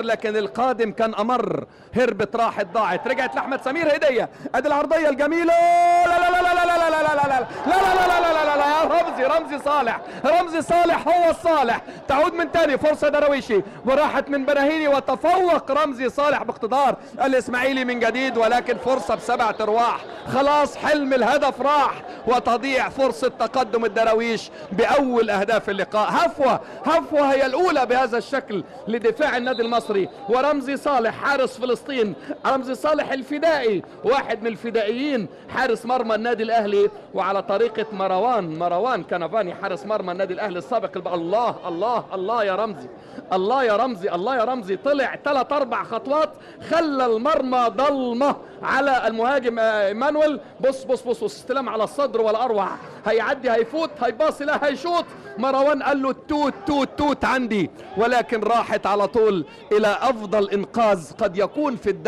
لكن القادم كان امر. هربت راحت ضاعت، رجعت لاحمد سمير هديه. ادي العرضيه الجميله. لا لا لا لا لا لا لا لا لا لا لا لا لا لا يا رمزي صالح. رمزي صالح هو الصالح. تعود من تاني فرصه درويشي وراحت من بناهيني وتفوق رمزي صالح باقتدار الاسماعيلي من جديد، ولكن فرصه بسبعه ارواح. خلاص حلم الهدف راح وتضيع فرصه تقدم الدراويش باول اهداف اللقاء. هفوه هي الاولى بهذا الشكل لدفاع النادي المصري. ورمزي صالح حارس فلسطين، رمزي صالح الفدائي، واحد من الفدائيين، حارس مرمى النادي الاهلي، وعلى طريقه مروان كنفاني حارس مرمى النادي الاهلي السابق. الله الله الله يا رمزي، الله يا رمزي، الله يا رمزي. طلع 3-4 خطوات خلى المرمى ضلمه على المهاجم ايمانويل. بص استلام على الصدر ولا اروع. هيعدي، هيفوت، هيباصي، لا هيشوط. مروان قال له توت عندي، ولكن راحت على طول الى افضل انقاذ قد يكون في الدوري.